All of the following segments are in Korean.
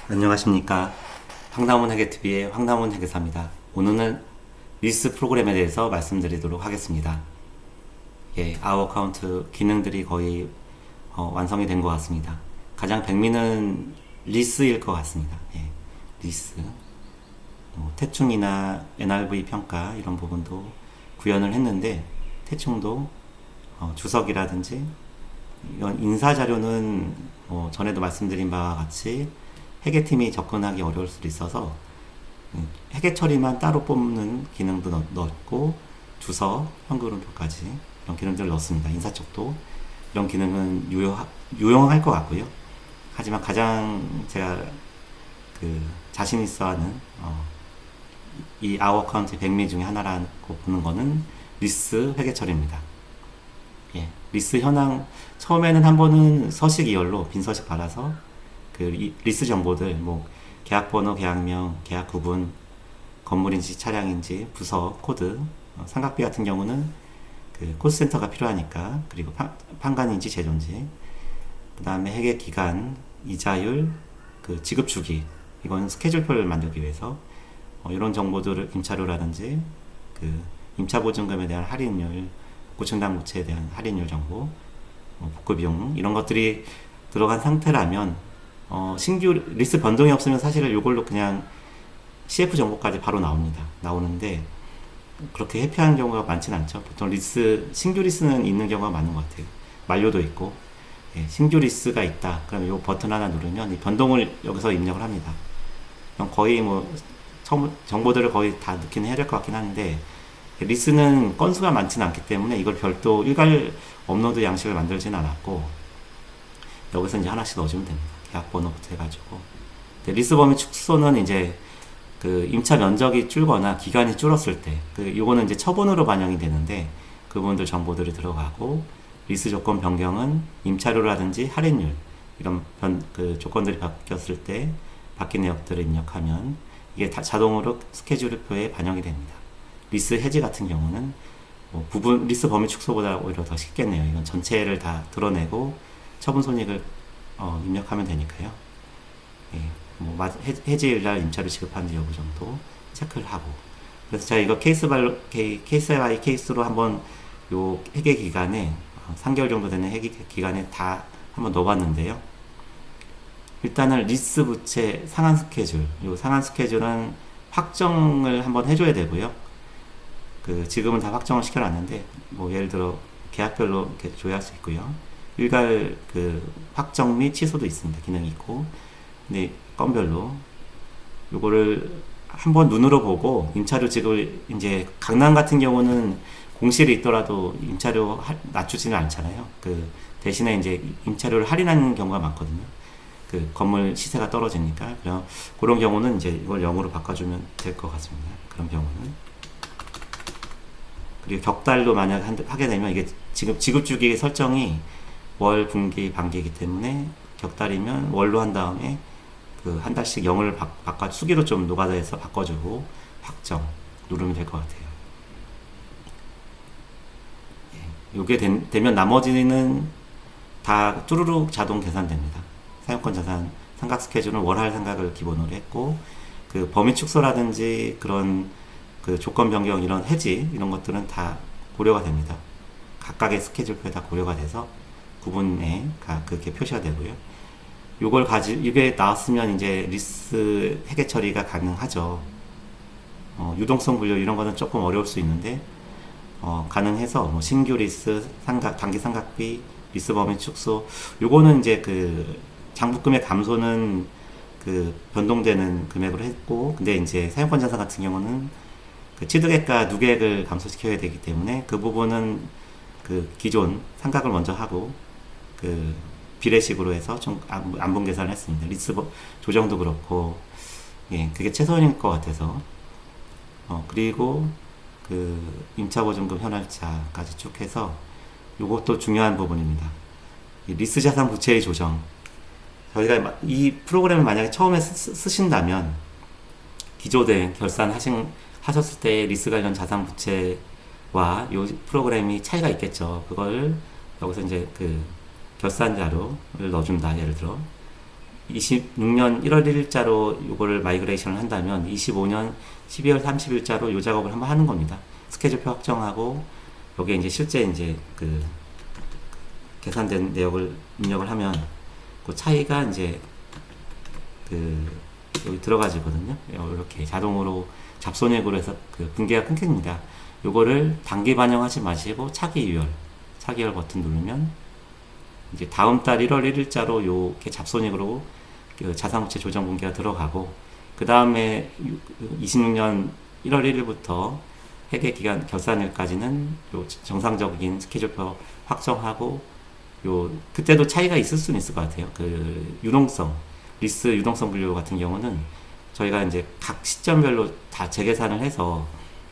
안녕하십니까. 황남훈 회계TV의 황남훈 회계사입니다. 오늘은 리스 프로그램에 대해서 말씀드리도록 하겠습니다. 예, 아웃 카운트 기능들이 거의 완성이 된 것 같습니다. 가장 백미는 리스일 것 같습니다. 예, 리스. 태충이나 NRV 평가 이런 부분도 구현을 했는데 태충도 주석이라든지 이런 인사 자료는 전에도 말씀드린 바와 같이 회계팀이 접근하기 어려울 수도 있어서 회계 처리만 따로 뽑는 기능도 넣었고 주석, 현금흐름표까지 이런 기능들을 넣었습니다. 인사 쪽도 이런 기능은 유용할 것 같고요. 하지만 가장 제가 자신 있어 하는 이 아웃 카운트 백미 중에 하나라고 보는 거는 리스 회계 처리입니다. 예, 리스 현황 처음에는 한 번은 서식 2열로 빈 서식 받아서 리스 정보들 계약번호, 계약명, 계약 구분, 건물인지 차량인지, 부서, 코드, 삼각비 같은 경우는 코스센터가 필요하니까, 그리고 판관인지 제조인지, 그 다음에 회계 기간, 이자율, 지급 주기, 이건 스케줄표를 만들기 위해서 이런 정보들을 임차료라든지 임차보증금에 대한 할인율, 고층당 부채에 대한 할인율 정보, 복구 비용 이런 것들이 들어간 상태라면 신규 리스 변동이 없으면 사실은 이걸로 그냥 CF 정보까지 바로 나오는데 그렇게 회피하는 경우가 많지는 않죠. 보통 신규 리스는 있는 경우가 많은 것 같아요. 만료도 있고, 예, 신규 리스가 있다. 그럼 이 버튼 하나 누르면 이 변동을 여기서 입력을 합니다. 그럼 거의 정보들을 거의 다 넣기는 해야 될 것 같긴 한데, 리스는 건수가 많지는 않기 때문에 이걸 별도 일괄 업로드 양식을 만들지는 않았고, 여기서 이제 하나씩 넣어주면 됩니다. 계약번호부터 해가지고. 리스 범위 축소는 이제 임차 면적이 줄거나 기간이 줄었을 때, 요거는 이제 처분으로 반영이 되는데, 그 부분들 정보들이 들어가고, 리스 조건 변경은 임차료라든지 할인율, 이런 조건들이 바뀌었을 때, 바뀐 내역들을 입력하면, 이게 다 자동으로 스케줄표에 반영이 됩니다. 리스 해지 같은 경우는, 리스 범위 축소보다 오히려 더 쉽겠네요. 이건 전체를 다 드러내고, 처분 손익을 입력하면 되니까요. 예, 해지일날 임차료 지급하는지 여부 정도 체크를 하고. 그래서 제가 이거 케이스 바이 케이스로 한번 요 회계 기간에 3개월 정도 되는 회계 기간에 다 한번 넣어봤는데요. 일단은 리스 부채 상한 스케줄, 요 상한 스케줄은 확정을 한번 해줘야 되고요. 지금은 다 확정을 시켜놨는데, 예를 들어 계약별로 이렇게 조회할 수 있고요. 일괄 확정 및 취소도 있습니다. 기능이 있고. 근데 건별로 요거를 한번 눈으로 보고 임차료 지급을 이제 강남 같은 경우는 공실이 있더라도 임차료 낮추지는 않잖아요. 대신에 이제 임차료를 할인하는 경우가 많거든요. 건물 시세가 떨어지니까. 그런 경우는 이제 이걸 0으로 바꿔주면 될 것 같습니다. 그런 경우는. 그리고 격달로 만약 하게 되면 이게 지금 지급 주기 설정이 월, 분기, 반기이기 때문에 격달이면 월로 한 다음에 한 달씩 0을 수기로 좀 노가다해서 바꿔주고 확정 누르면 될 것 같아요. 예, 요게 되면 나머지는 다 뚜루룩 자동 계산됩니다. 사용권 자산 상각 스케줄은 월할 상각을 기본으로 했고, 범위 축소라든지 그런 조건 변경 이런 해지 이런 것들은 다 고려가 됩니다. 각각의 스케줄표에 다 고려가 돼서 구분에 그렇게 표시가 되고요. 이게 나왔으면 이제 리스 회계 처리가 가능하죠. 유동성 분류 이런 거는 조금 어려울 수 있는데, 가능해서 신규 리스 단기 상각비, 리스 범위 축소, 요거는 이제 장부금액 감소는 변동되는 금액으로 했고, 근데 이제 사용권 자산 같은 경우는 취득액과 누계액을 감소시켜야 되기 때문에 그 부분은 기존 상각을 먼저 하고 비례식으로 해서 좀 안분 계산을 했습니다. 리스 조정도 그렇고, 예, 그게 최선일 것 같아서. 그리고 임차보증금 현황차까지 쭉 해서 요것도 중요한 부분입니다. 리스 자산 부채의 조정. 저희가 이 프로그램을 만약에 처음에 쓰신다면 기존에 하셨을 때 리스 관련 자산 부채와 이 프로그램이 차이가 있겠죠. 그걸 여기서 이제 결산 자료를 넣어준다. 예를 들어 26년 1월 1일자로 이거를 마이그레이션을 한다면 25년 12월 30일자로 이 작업을 한번 하는 겁니다. 스케줄표 확정하고 여기에 이제 실제 이제 그 계산된 내역을 입력을 하면 그 차이가 이제 그 여기 들어가지거든요. 이렇게 자동으로 잡손익으로 해서 그 분계가 끊깁니다. 요거를 단기 반영하지 마시고 차기 유열 버튼 누르면 이제 다음 달 1월 1일자로 요게 잡손익으로 그 자산부채 조정 분계가 들어가고, 그 다음에 26년 1월 1일부터 회계 기간 결산일까지는 요 정상적인 스케줄표 확정하고, 요 그때도 차이가 있을 수는 있을 것 같아요. 그 유동성 리스 유동성 분류 같은 경우는 저희가 이제 각 시점별로 다 재계산을 해서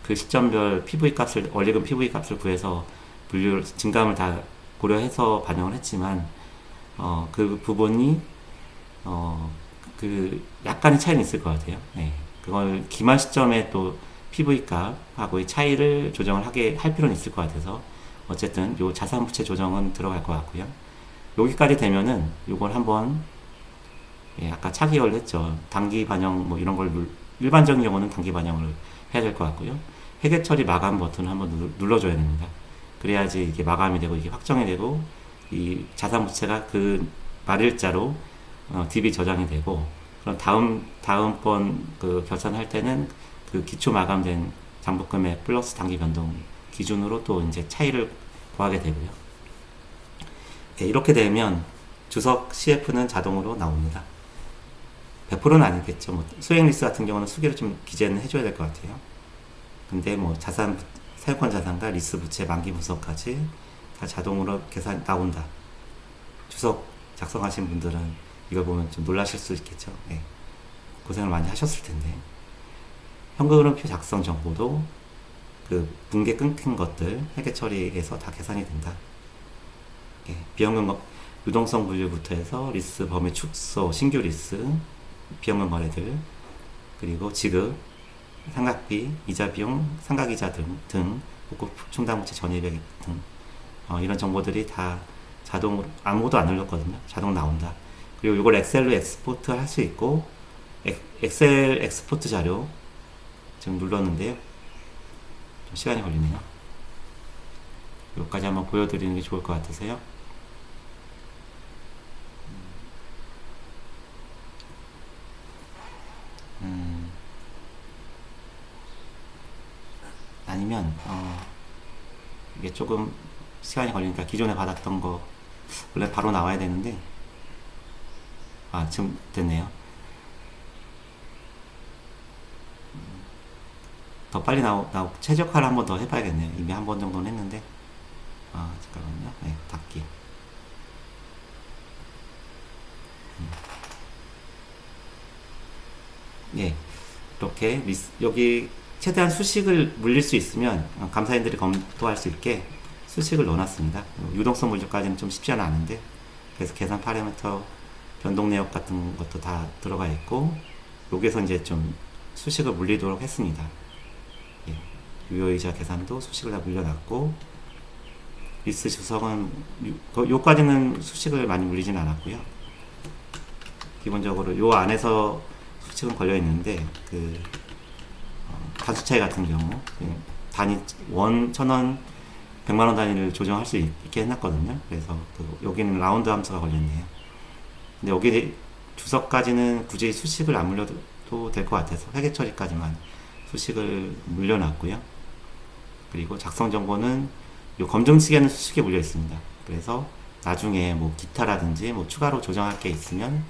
그 시점별 PV 값을 원리금 PV 값을 구해서 분류 증감을 다 고려해서 반영을 했지만 그 부분이 그 약간의 차이는 있을 것 같아요. 네. 그걸 기말 시점에 또 PV 값하고의 차이를 조정을 할 필요는 있을 것 같아서 어쨌든 요 자산부채 조정은 들어갈 것 같고요. 여기까지 되면은 요걸 한번 아까 차기열 했죠. 단기 반영 뭐 이런 걸 일반적인 경우는 단기 반영을 해야 될 것 같고요. 회계 처리 마감 버튼을 한번 눌러줘야 됩니다. 그래야지 이게 마감이 되고 이게 확정이 되고 이 자산 부채가 그 말일자로 DB 저장이 되고, 그럼 다음번 그 결산할 때는 그 기초 마감된 장부금액 플러스 단기 변동 기준으로 또 이제 차이를 구하게 되고요. 이렇게 되면 주석 CF는 자동으로 나옵니다. 100%는 아니겠죠. 뭐 소액 리스 같은 경우는 수기를 좀 기재는 해줘야 될 것 같아요. 근데 뭐 사용권 자산과 리스 부채 만기 분석까지 다 자동으로 계산 나온다. 주석 작성하신 분들은 이걸 보면 좀 놀라실 수 있겠죠. 네. 고생을 많이 하셨을 텐데. 현금흐름표 작성 정보도 그 분계 끊긴 것들 회계 처리에서 다 계산이 된다. 비현금 유동성 분류부터 해서 리스 범위 축소, 신규 리스, 비현금 거래들, 그리고 지급, 상각비, 이자 비용, 상각이자 등 복구 충당부채 전입액 등 이런 정보들이 다 자동으로 아무것도 안 눌렀거든요. 자동 나온다. 그리고 이걸 엑셀로 엑스포트 할 수 있고, 엑셀 엑스포트 자료 지금 눌렀는데요. 좀 시간이 걸리네요. 여기까지 한번 보여드리는 게 좋을 것 같으세요. 아니면 이게 조금 시간이 걸리니까 기존에 받았던 거 원래 바로 나와야 되는데 지금 됐네요. 더 빨리 최적화를 한번 더 해봐야겠네요. 이미 한 번 정도는 했는데 잠깐만요. 네, 닫기. 예, 이렇게 여기 최대한 수식을 물릴 수 있으면 감사인들이 검토할 수 있게 수식을 넣어놨습니다. 유동성 물류까지는 좀 쉽지는 않은데, 그래서 계산 파라미터 변동 내역 같은 것도 다 들어가 있고, 여기에서 이제 좀 수식을 물리도록 했습니다. 예, 유효이자 계산도 수식을 다 물려놨고, 리스 주석은 요까지는 수식을 많이 물리진 않았고요. 기본적으로 요 안에서 수식은 걸려 있는데 단수 차이 같은 경우 단위 1,000원, 100만원 단위를 조정할 수 있게 해놨거든요. 그래서 여기는 라운드 함수가 걸렸네요. 근데 여기 주석까지는 굳이 수식을 안 물려도 될 것 같아서 회계 처리까지만 수식을 물려놨고요. 그리고 작성 정보는 요 검증식에는 수식이 물려 있습니다. 그래서 나중에 뭐 기타라든지 뭐 추가로 조정할 게 있으면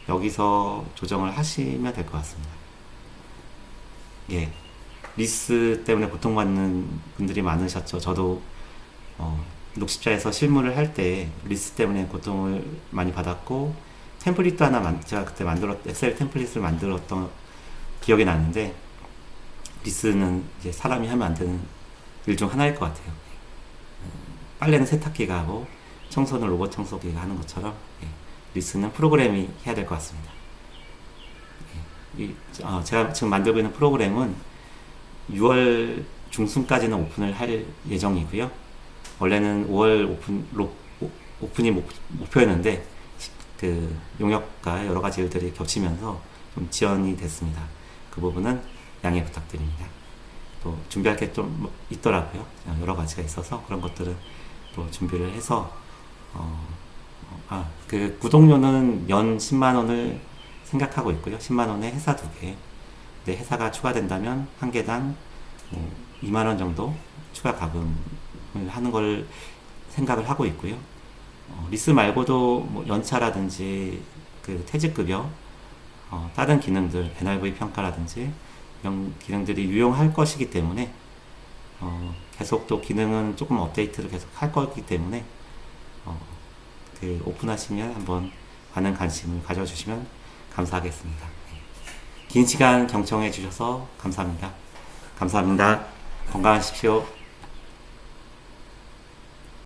여기서 조정을 하시면 될 것 같습니다. 예. 리스 때문에 고통받는 분들이 많으셨죠. 저도 녹십자에서 실무를 할 때 리스 때문에 고통을 많이 받았고, 템플릿도 하나 제가 그때 엑셀 템플릿을 만들었던 기억이 나는데, 리스는 이제 사람이 하면 안 되는 일 중 하나일 것 같아요. 빨래는 세탁기가 하고 청소는 로봇 청소기가 하는 것처럼 리스는 프로그램이 해야 될 것 같습니다. 제가 지금 만들고 있는 프로그램은 6월 중순까지는 오픈을 할 예정이고요. 원래는 5월 오픈이 목표였는데 그 용역과 여러 가지 일들이 겹치면서 좀 지연이 됐습니다. 그 부분은 양해 부탁드립니다. 또 준비할 게 좀 있더라고요. 여러 가지가 있어서 그런 것들은 또 준비를 해서 그 구독료는 연 10만 원을 생각하고 있고요. 10만 원에 회사 2개. 근데 회사가 추가된다면 한 개당 2만 원 정도 추가 가금을 하는 걸 생각을 하고 있고요. 리스 말고도 뭐 연차라든지 그 퇴직급여, 다른 기능들, NRV 평가라든지 이런 기능들이 유용할 것이기 때문에 계속 또 기능은 조금 업데이트를 계속 할 거기 때문에 그 오픈하시면 한번 많은 관심을 가져주시면 감사하겠습니다. 긴 시간 경청해 주셔서 감사합니다. 감사합니다. 건강하십시오.